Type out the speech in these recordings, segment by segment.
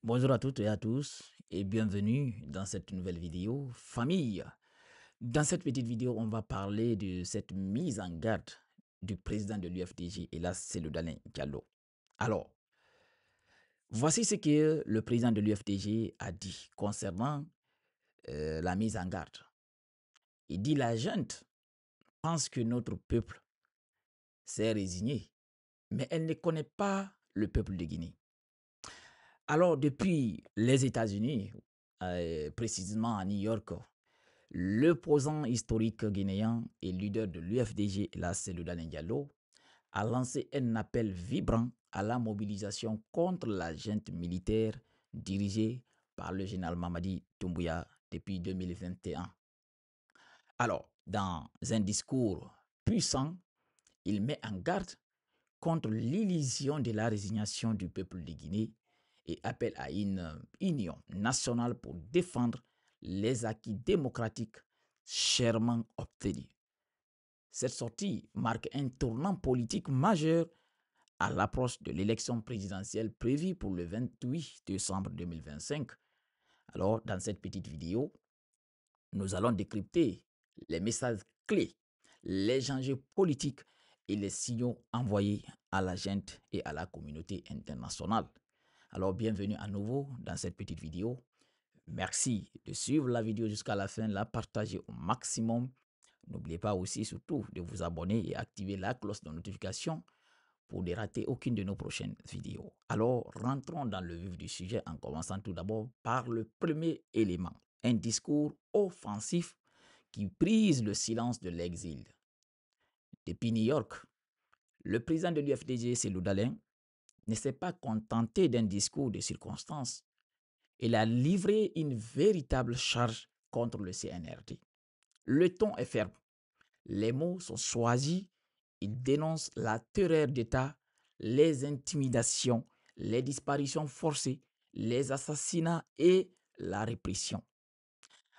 Bonjour à toutes et à tous et bienvenue dans cette nouvelle vidéo famille. Dans cette petite vidéo, on va parler de cette mise en garde du président de l'UFDG et là c'est le Dalin Diallo. Alors, voici ce que le président de l'UFDG a dit concernant la mise en garde. Il dit la junte pense que notre peuple s'est résigné, mais elle ne connaît pas le peuple de Guinée. Alors, depuis les États-Unis, précisément à New York, l'opposant historique guinéen et leader de l'UFDG, là c'est le Dalin Diallo, a lancé un appel vibrant à la mobilisation contre la junte militaire dirigée par le général Mamadi Doumbouya depuis 2021. Alors, dans un discours puissant, il met en garde contre l'illusion de la résignation du peuple de Guinée et appelle à une union nationale pour défendre les acquis démocratiques chèrement obtenus. Cette sortie marque un tournant politique majeur à l'approche de l'élection présidentielle prévue pour le 28 décembre 2025. Alors, dans cette petite vidéo, nous allons décrypter les messages clés, les enjeux politiques et les signaux envoyés à la gente et à la communauté internationale. Alors, bienvenue à nouveau dans cette petite vidéo. Merci de suivre la vidéo jusqu'à la fin, la partager au maximum. N'oubliez pas aussi surtout de vous abonner et activer la cloche de notification pour ne rater aucune de nos prochaines vidéos. Alors, rentrons dans le vif du sujet en commençant tout d'abord par le premier élément, un discours offensif qui brise le silence de l'exil. Depuis New York, le président de l'UFDG, Cellou Dalein, ne s'est pas contenté d'un discours de circonstance. Il a livré une véritable charge contre le CNRD. Le ton est ferme, les mots sont choisis, il dénonce la terreur d'État, les intimidations, les disparitions forcées, les assassinats et la répression.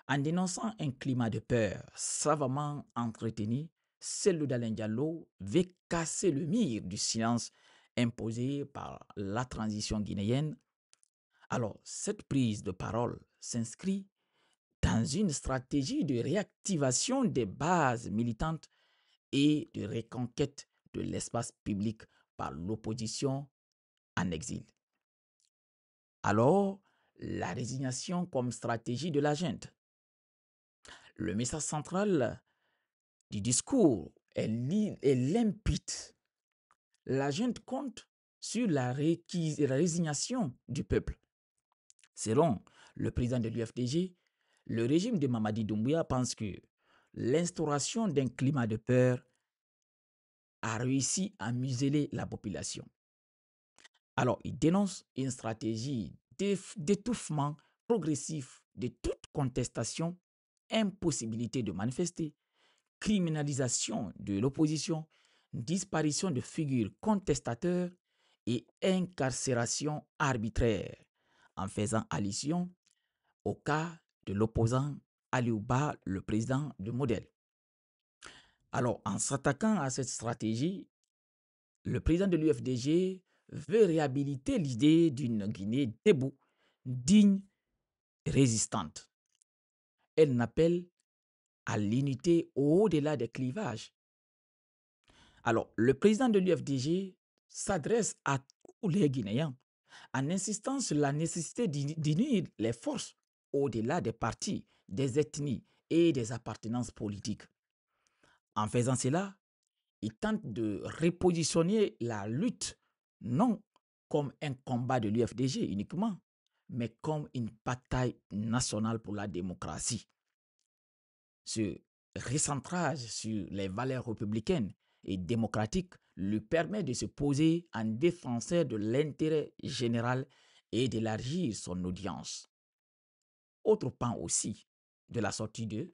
En dénonçant un climat de peur savamment entretenu, Cellou Dalein Diallo veut casser le mur du silence imposé par la transition guinéenne. Alors, cette prise de parole s'inscrit dans une stratégie de réactivation des bases militantes et de reconquête de l'espace public par l'opposition en exil. Alors, la résignation comme stratégie de la junte. Le message central du discours est limpide. La junte compte sur la résignation du peuple. Selon le président de l'UFDG, le régime de Mamadi Doumbouya pense que l'instauration d'un climat de peur a réussi à museler la population. Alors, il dénonce une stratégie d'étouffement progressif de toute contestation, impossibilité de manifester, criminalisation de l'opposition, disparition de figures contestateurs et incarcération arbitraire, en faisant allusion au cas de l'opposant Aliouba, le président de Modèle. Alors, en s'attaquant à cette stratégie, le président de l'UFDG veut réhabiliter l'idée d'une Guinée debout, digne, résistante. Elle n'appelle à l'unité au-delà des clivages. Alors, le président de l'UFDG s'adresse à tous les Guinéens en insistant sur la nécessité d'unir les forces au-delà des partis, des ethnies et des appartenances politiques. En faisant cela, il tente de repositionner la lutte non comme un combat de l'UFDG uniquement, mais comme une bataille nationale pour la démocratie. Ce recentrage sur les valeurs républicaines et démocratiques lui permet de se poser en défenseur de l'intérêt général et d'élargir son audience. Autre pan aussi de la sortie du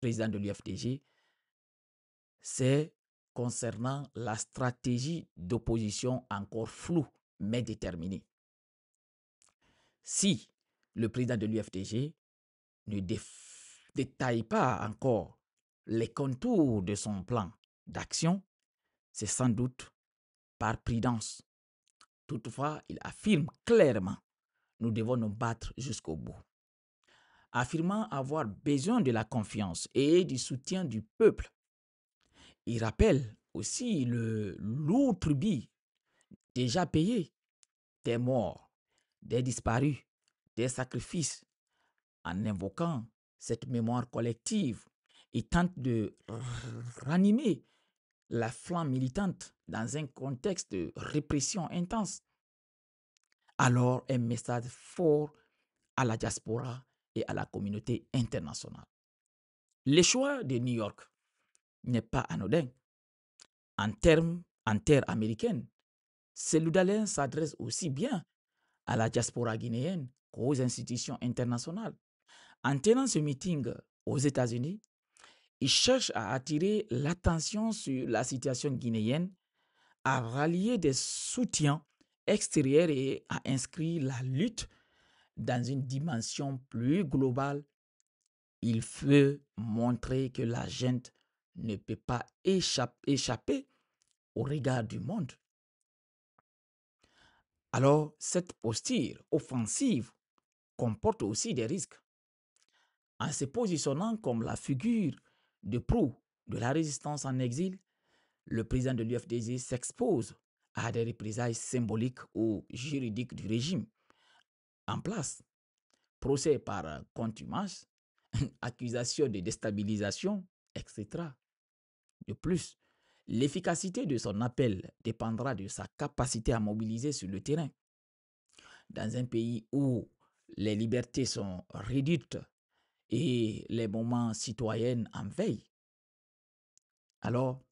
président de l'UFDG, c'est concernant la stratégie d'opposition encore floue mais déterminée. Si le président de l'UFDG ne détaille pas encore les contours de son plan d'action, c'est sans doute par prudence. Toutefois, il affirme clairement nous devons nous battre jusqu'au bout. Affirmant avoir besoin de la confiance et du soutien du peuple, il rappelle aussi le lourd tribut déjà payé, des morts, des disparus, des sacrifices, en invoquant cette mémoire collective et tente de ranimer la flamme militante dans un contexte de répression intense. Alors, un message fort à la diaspora et à la communauté internationale. Le choix de New York n'est pas anodin. En terre américaine, Cellou Dalein s'adresse aussi bien à la diaspora guinéenne qu'aux institutions internationales. En tenant ce meeting aux États-Unis, il cherche à attirer l'attention sur la situation guinéenne, à rallier des soutiens extérieurs et à inscrire la lutte dans une dimension plus globale. Il veut montrer que la gente ne peut pas échapper au regard du monde. Alors, cette posture offensive comporte aussi des risques. En se positionnant comme la figure de proue de la résistance en exil, le président de l'UFDG s'expose à des représailles symboliques ou juridiques du régime en place. Procès par contumace, accusation de déstabilisation, etc. De plus, l'efficacité de son appel dépendra de sa capacité à mobiliser sur le terrain. Dans un pays où les libertés sont réduites et les moments citoyens en veille, alors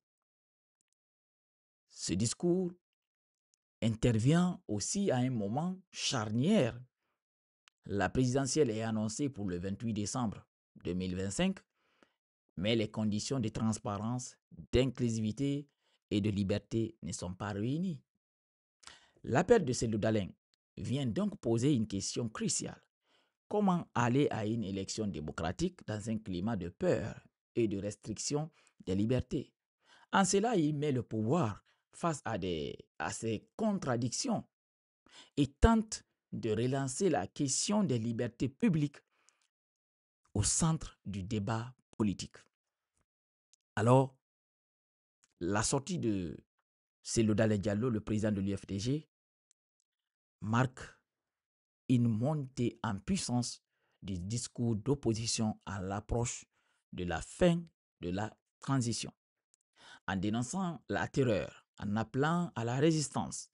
ce discours intervient aussi à un moment charnière. La présidentielle est annoncée pour le 28 décembre 2025, mais les conditions de transparence, d'inclusivité et de liberté ne sont pas réunies. L'appel de Cellou Dalein vient donc poser une question cruciale. Comment aller à une élection démocratique dans un climat de peur et de restriction des libertés? En cela, il met le pouvoir face à ces contradictions et tente de relancer la question des libertés publiques au centre du débat politique. Alors, la sortie de Cellou Dalein Diallo, le président de l'UFDG, marque une montée en puissance du discours d'opposition à l'approche de la fin de la transition. En dénonçant la terreur, en appelant à la résistance,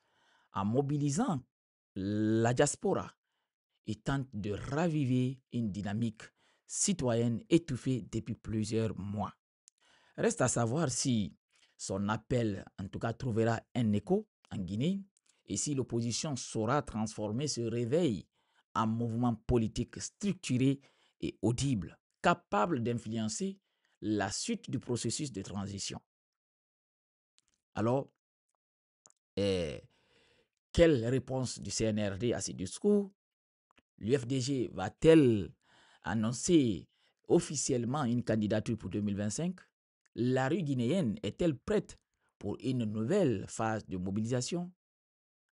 en mobilisant la diaspora, il tente de raviver une dynamique citoyenne étouffée depuis plusieurs mois. Reste à savoir si son appel, en tout cas, trouvera un écho en Guinée et si l'opposition saura transformer ce réveil en mouvement politique structuré et audible, capable d'influencer la suite du processus de transition. Alors, quelle réponse du CNRD à ce discours? L'UFDG va-t-elle annoncer officiellement une candidature pour 2025? La rue guinéenne est-elle prête pour une nouvelle phase de mobilisation?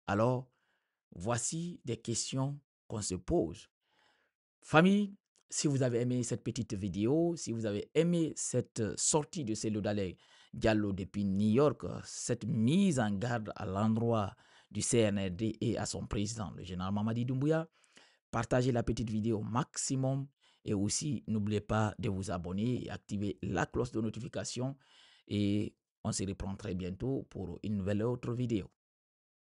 Alors, voici des questions qu'on se pose. Famille, si vous avez aimé cette petite vidéo, si vous avez aimé cette sortie de Cellou Dalein Diallo depuis New York, cette mise en garde à l'endroit du CNRD et à son président, le général Mamadi Doumbouya, partagez la petite vidéo au maximum et aussi n'oubliez pas de vous abonner et activer la cloche de notification et on se reprend très bientôt pour une nouvelle autre vidéo.